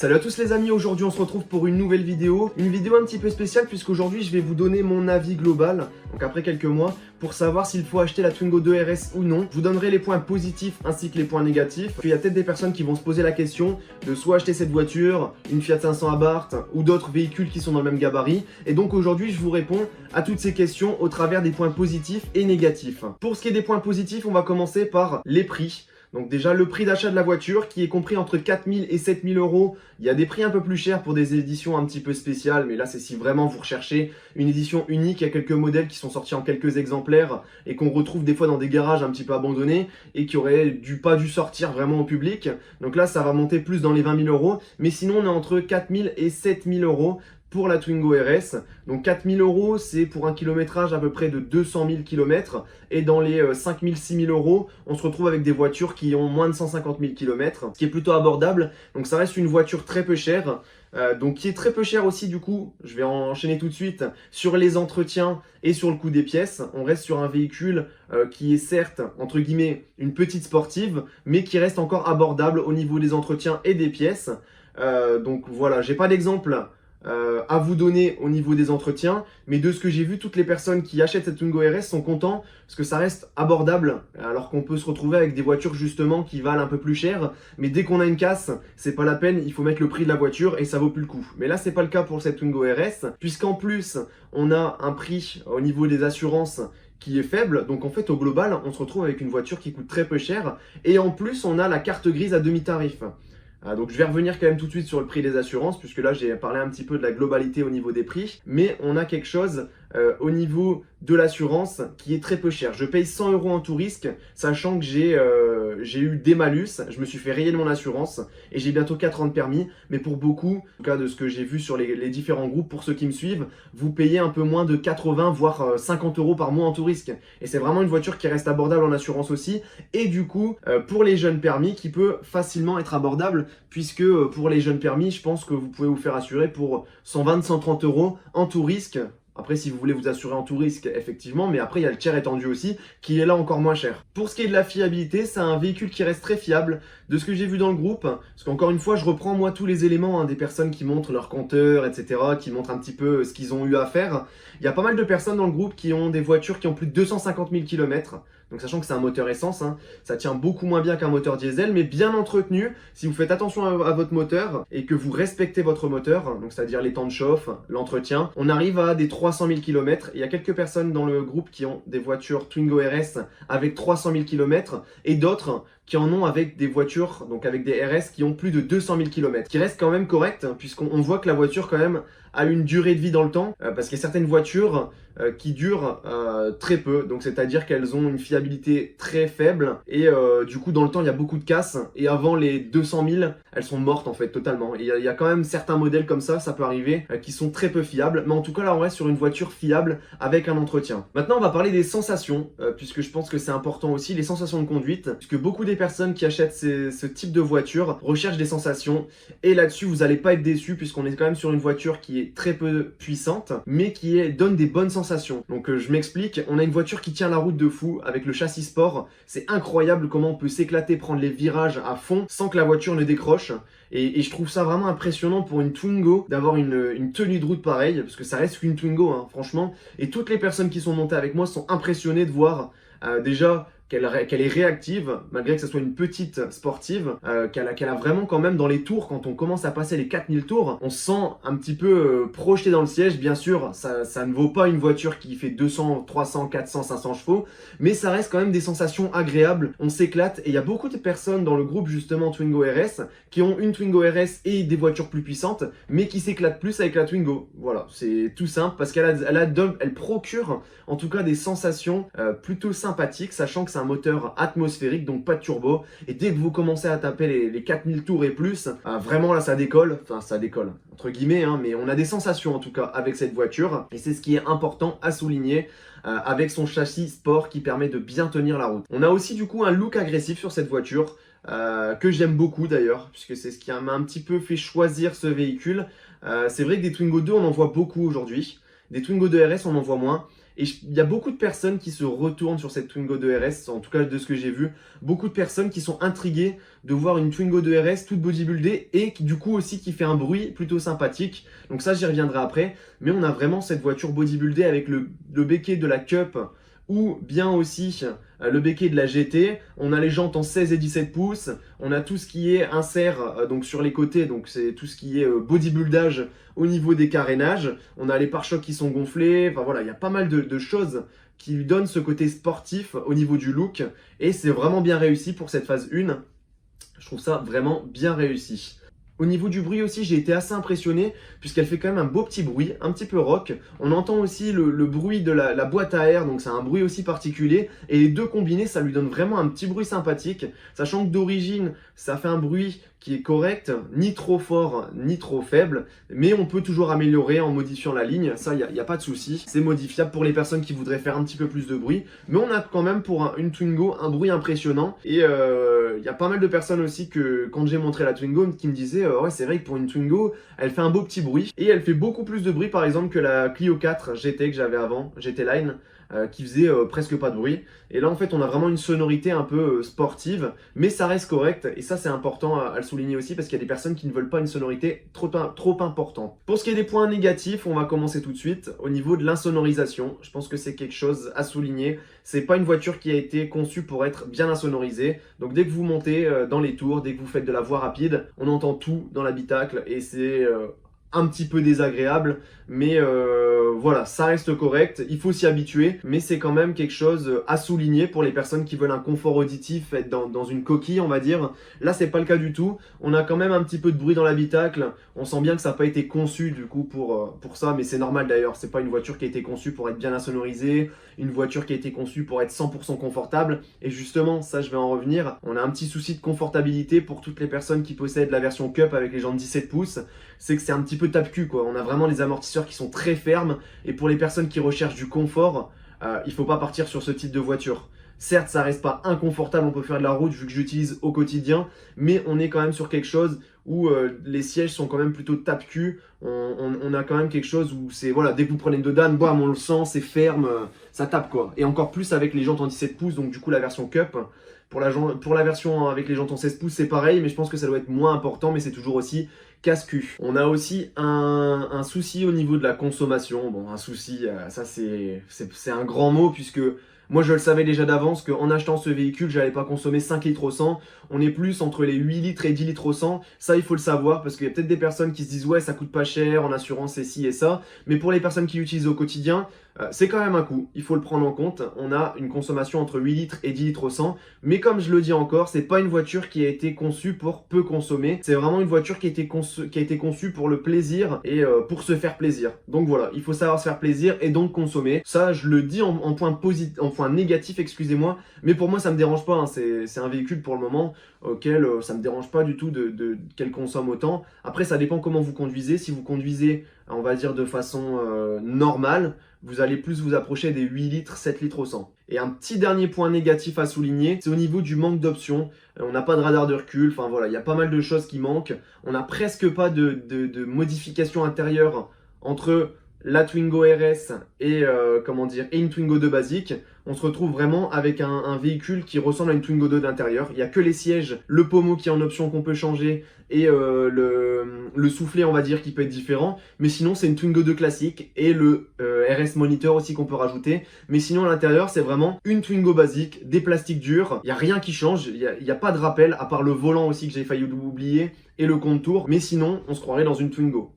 Salut à tous les amis, aujourd'hui on se retrouve pour une nouvelle vidéo. Une vidéo un petit peu spéciale puisqu'aujourd'hui je vais vous donner mon avis global, donc après quelques mois, pour savoir s'il faut acheter la Twingo 2 RS ou non. Je vous donnerai les points positifs ainsi que les points négatifs. Il y a peut-être des personnes qui vont se poser la question de soit acheter cette voiture, une Fiat 500 Abarth ou d'autres véhicules qui sont dans le même gabarit. Et donc aujourd'hui je vous réponds à toutes ces questions au travers des points positifs et négatifs. Pour ce qui est des points positifs, on va commencer par les prix. Donc déjà le prix d'achat de la voiture qui est compris entre 4 000 et 7 000 euros. Il y a des prix un peu plus chers pour des éditions un petit peu spéciales, mais là c'est si vraiment vous recherchez une édition unique. Il y a quelques modèles qui sont sortis en quelques exemplaires et qu'on retrouve des fois dans des garages un petit peu abandonnés et qui auraient pas dû sortir vraiment au public. Donc là ça va monter plus dans les 20 000 euros, mais sinon on est entre 4 000 et 7 000 euros pour la Twingo RS. Donc 4 000 euros, c'est pour un kilométrage à peu près de 200 000 km. Et dans les 5 000, 6 000 euros, on se retrouve avec des voitures qui ont moins de 150 000 km, ce qui est plutôt abordable. Donc ça reste une voiture très peu chère. Donc qui est très peu cher aussi du coup, je vais enchaîner tout de suite sur les entretiens et sur le coût des pièces. On reste sur un véhicule qui est certes entre guillemets une petite sportive, mais qui reste encore abordable au niveau des entretiens et des pièces. Donc voilà, j'ai pas d'exemple à vous donner au niveau des entretiens, mais de ce que j'ai vu, toutes les personnes qui achètent cette Twingo RS sont contents parce que ça reste abordable, alors qu'on peut se retrouver avec des voitures justement qui valent un peu plus cher, mais dès qu'on a une casse, c'est pas la peine, il faut mettre le prix de la voiture et ça vaut plus le coup. Mais là c'est pas le cas pour cette Twingo RS, puisqu'en plus on a un prix au niveau des assurances qui est faible, donc en fait au global on se retrouve avec une voiture qui coûte très peu cher, et en plus on a la carte grise à demi-tarif. Donc je vais revenir quand même tout de suite sur le prix des assurances, puisque là j'ai parlé un petit peu de la globalité au niveau des prix, mais on a quelque chose au niveau de l'assurance qui est très peu cher. Je paye 100 euros en tout risque, sachant que j'ai eu des malus, je me suis fait rayer de mon assurance et j'ai bientôt 4 ans de permis, mais pour beaucoup, en tout cas de ce que j'ai vu sur les différents groupes, pour ceux qui me suivent, vous payez un peu moins de 80 voire 50 euros par mois en tout risque. Et c'est vraiment une voiture qui reste abordable en assurance aussi, et du coup pour les jeunes permis qui peut facilement être abordable, puisque pour les jeunes permis, je pense que vous pouvez vous faire assurer pour 120-130 euros en tout risque. Après, si vous voulez vous assurer en tout risque, effectivement, mais après, il y a le tiers étendu aussi, qui est là encore moins cher. Pour ce qui est de la fiabilité, c'est un véhicule qui reste très fiable, de ce que j'ai vu dans le groupe, parce qu'encore une fois, je reprends moi tous les éléments des personnes qui montrent leur compteur, etc., qui montrent un petit peu ce qu'ils ont eu à faire. Il y a pas mal de personnes dans le groupe qui ont des voitures qui ont plus de 250 000 km, donc sachant que c'est un moteur essence, ça tient beaucoup moins bien qu'un moteur diesel, mais bien entretenu. Si vous faites attention à votre moteur et que vous respectez votre moteur, donc c'est-à-dire les temps de chauffe, l'entretien, on arrive à des 300 000 km. Il y a quelques personnes dans le groupe qui ont des voitures Twingo RS avec 300 000 km et d'autres qui en ont avec des voitures, donc avec des RS qui ont plus de 200 000 km, qui reste quand même correct, puisqu'on voit que la voiture quand même a une durée de vie dans le temps, parce qu'il y a certaines voitures qui durent très peu, donc c'est-à-dire qu'elles ont une fiabilité très faible, et du coup dans le temps il y a beaucoup de casses, et avant les 200 000, elles sont mortes en fait totalement. Et il y a quand même certains modèles comme ça peut arriver, qui sont très peu fiables, mais en tout cas là on reste sur une voiture fiable avec un entretien. Maintenant on va parler des sensations, puisque je pense que c'est important aussi, les sensations de conduite, puisque beaucoup des personnes qui achètent ce type de voiture recherchent des sensations, et là-dessus vous n'allez pas être déçus, puisqu'on est quand même sur une voiture qui est très peu puissante, mais qui donne des bonnes sensations. Donc je m'explique, on a une voiture qui tient la route de fou, avec le châssis sport, c'est incroyable comment on peut s'éclater, prendre les virages à fond, sans que la voiture ne décroche, et je trouve ça vraiment impressionnant pour une Twingo, d'avoir une tenue de route pareille, parce que ça reste qu'une Twingo, franchement, et toutes les personnes qui sont montées avec moi sont impressionnées de voir déjà qu'elle est réactive, malgré que ce soit une petite sportive, qu'elle a vraiment quand même dans les tours, quand on commence à passer les 4000 tours, on se sent un petit peu projeté dans le siège. Bien sûr, ça ne vaut pas une voiture qui fait 200, 300, 400, 500 chevaux, mais ça reste quand même des sensations agréables, on s'éclate, et il y a beaucoup de personnes dans le groupe justement Twingo RS, qui ont une Twingo RS et des voitures plus puissantes, mais qui s'éclatent plus avec la Twingo. Voilà, c'est tout simple, parce elle procure en tout cas des sensations plutôt sympathiques, sachant que c'est un moteur atmosphérique, donc pas de turbo, et dès que vous commencez à taper les 4000 tours et plus, vraiment là ça décolle, enfin ça décolle entre guillemets, mais on a des sensations en tout cas avec cette voiture, et c'est ce qui est important à souligner, avec son châssis sport qui permet de bien tenir la route. On a aussi du coup un look agressif sur cette voiture, que j'aime beaucoup d'ailleurs, puisque c'est ce qui m'a un petit peu fait choisir ce véhicule. C'est vrai que des Twingo 2 on en voit beaucoup aujourd'hui, Des Twingo 2RS, on en voit moins. Et il y a beaucoup de personnes qui se retournent sur cette Twingo 2RS, en tout cas de ce que j'ai vu. Beaucoup de personnes qui sont intriguées de voir une Twingo 2RS toute bodybuildée et qui, du coup aussi qui fait un bruit plutôt sympathique. Donc ça, j'y reviendrai après. Mais on a vraiment cette voiture bodybuildée avec le béquet de la Cup ou bien aussi le béquet de la GT. On a les jantes en 16 et 17 pouces. On a tout ce qui est insert donc sur les côtés, donc c'est tout ce qui est bodybuildage au niveau des carénages. On a les pare-chocs qui sont gonflés. Enfin voilà, il y a pas mal de choses qui lui donnent ce côté sportif au niveau du look. Et c'est vraiment bien réussi pour cette phase 1. Je trouve ça vraiment bien réussi. Au niveau du bruit aussi, j'ai été assez impressionné puisqu'elle fait quand même un beau petit bruit, un petit peu rock. On entend aussi le bruit de la boîte à air, donc c'est un bruit aussi particulier. Et les deux combinés, ça lui donne vraiment un petit bruit sympathique. Sachant que d'origine, ça fait un bruit qui est correct, ni trop fort, ni trop faible. Mais on peut toujours améliorer en modifiant la ligne, ça, il n'y a pas de souci. C'est modifiable pour les personnes qui voudraient faire un petit peu plus de bruit. Mais on a quand même pour une Twingo un bruit impressionnant. Et il y a pas mal de personnes aussi que, quand j'ai montré la Twingo, qui me disaient ouais, c'est vrai que pour une Twingo, elle fait un beau petit bruit. Et elle fait beaucoup plus de bruit, par exemple, que la Clio 4 GT que j'avais avant, GT Line, qui faisait presque pas de bruit. Et là, en fait, on a vraiment une sonorité un peu sportive, mais ça reste correct. Et ça, c'est important à le souligner aussi, parce qu'il y a des personnes qui ne veulent pas une sonorité trop importante. Pour ce qui est des points négatifs, on va commencer tout de suite. Au niveau de l'insonorisation, je pense que c'est quelque chose à souligner. C'est pas une voiture qui a été conçue pour être bien insonorisée. Donc dès que vous montez dans les tours, dès que vous faites de la voie rapide, on entend tout dans l'habitacle et c'est un petit peu désagréable, mais voilà, ça reste correct, il faut s'y habituer, mais c'est quand même quelque chose à souligner pour les personnes qui veulent un confort auditif, être dans une coquille, on va dire. Là, c'est pas le cas du tout, on a quand même un petit peu de bruit dans l'habitacle, on sent bien que ça n'a pas été conçu du coup pour ça, mais c'est normal d'ailleurs, c'est pas une voiture qui a été conçue pour être bien insonorisée, une voiture qui a été conçue pour être 100% confortable, et justement, ça je vais en revenir, on a un petit souci de confortabilité pour toutes les personnes qui possèdent la version Cup avec les jantes 17 pouces, c'est que c'est un petit peu tape-cul quoi, on a vraiment les amortisseurs qui sont très fermes, et pour les personnes qui recherchent du confort, il faut pas partir sur ce type de voiture. Certes, ça reste pas inconfortable, on peut faire de la route vu que j'utilise au quotidien, mais on est quand même sur quelque chose où les sièges sont quand même plutôt tape-cul. On a quand même quelque chose où c'est, voilà, dès que vous prenez dedans, bam, on le sent, c'est ferme, ça tape quoi. Et encore plus avec les jantes en 17 pouces, donc du coup la version Cup. Pour la version avec les jantes en 16 pouces, c'est pareil, mais je pense que ça doit être moins important, mais c'est toujours aussi casse-cul. On a aussi un souci au niveau de la consommation. Bon, un souci, ça c'est un grand mot, puisque moi je le savais déjà d'avance qu'en achetant ce véhicule, j'allais pas consommer 5 litres au 100. On est plus entre les 8 litres et 10 litres au 100. Ça, il faut le savoir, parce qu'il y a peut-être des personnes qui se disent ouais, ça coûte pas cher en assurance et ci et ça. Mais pour les personnes qui l'utilisent au quotidien, c'est quand même un coût, il faut le prendre en compte. On a une consommation entre 8 litres et 10 litres au 100. Mais comme je le dis encore, c'est pas une voiture qui a été conçue pour peu consommer. C'est vraiment une voiture qui a été conçue pour le plaisir et pour se faire plaisir. Donc voilà, il faut savoir se faire plaisir et donc consommer. Ça, je le dis en point négatif, excusez-moi. Mais pour moi, ça me dérange pas. Hein. C'est un véhicule pour le moment auquel ça me dérange pas du tout qu'elle consomme autant. Après, ça dépend comment vous conduisez. Si vous conduisez, on va dire de façon normale, vous allez plus vous approcher des 8 litres, 7 litres au 100. Et un petit dernier point négatif à souligner, c'est au niveau du manque d'options. On n'a pas de radar de recul, enfin voilà, il y a pas mal de choses qui manquent. On n'a presque pas de modification intérieure entre la Twingo RS et une Twingo 2 basique. On se retrouve vraiment avec un véhicule qui ressemble à une Twingo 2 d'intérieur. Il n'y a que les sièges, le pommeau qui est en option qu'on peut changer et le soufflet, on va dire, qui peut être différent. Mais sinon, c'est une Twingo 2 classique et le RS Monitor aussi qu'on peut rajouter. Mais sinon, à l'intérieur, c'est vraiment une Twingo basique, des plastiques durs. Il n'y a rien qui change, il n'y a pas de rappel, à part le volant aussi que j'ai failli oublier et le contour. Mais sinon, on se croirait dans une Twingo.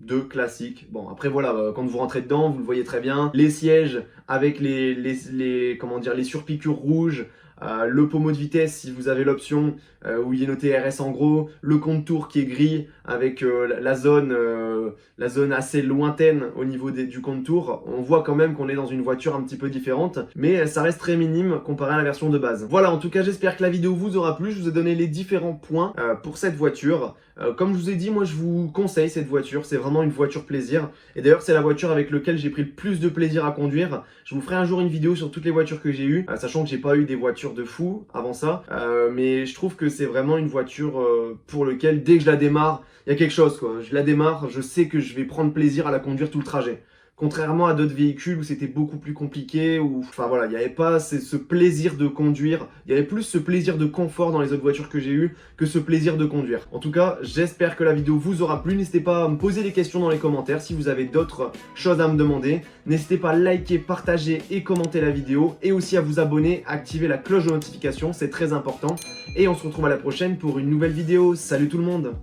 2 classiques. Bon, après voilà, quand vous rentrez dedans, vous le voyez très bien. Les sièges avec les surpiqûres rouges, le pommeau de vitesse si vous avez l'option où il est noté RS en gros, le contour qui est gris avec la zone assez lointaine au niveau du contour. On voit quand même qu'on est dans une voiture un petit peu différente, mais ça reste très minime comparé à la version de base. Voilà, en tout cas j'espère que la vidéo vous aura plu. Je vous ai donné les différents points pour cette voiture. Comme je vous ai dit, moi je vous conseille cette voiture, c'est vraiment une voiture plaisir. Et d'ailleurs c'est la voiture avec laquelle j'ai pris le plus de plaisir à conduire. Je vous ferai un jour une vidéo sur toutes les voitures que j'ai eues, sachant que j'ai pas eu des voitures de fou avant ça. Mais je trouve que c'est vraiment une voiture pour laquelle dès que je la démarre, il y a quelque chose quoi. Je la démarre, je sais que je vais prendre plaisir à la conduire tout le trajet. Contrairement à d'autres véhicules où c'était beaucoup plus compliqué, où, enfin voilà, il n'y avait pas ce plaisir de conduire, il y avait plus ce plaisir de confort dans les autres voitures que j'ai eues que ce plaisir de conduire. En tout cas, j'espère que la vidéo vous aura plu, n'hésitez pas à me poser des questions dans les commentaires si vous avez d'autres choses à me demander. N'hésitez pas à liker, partager et commenter la vidéo, et aussi à vous abonner, activer la cloche de notification, c'est très important. Et on se retrouve à la prochaine pour une nouvelle vidéo. Salut tout le monde!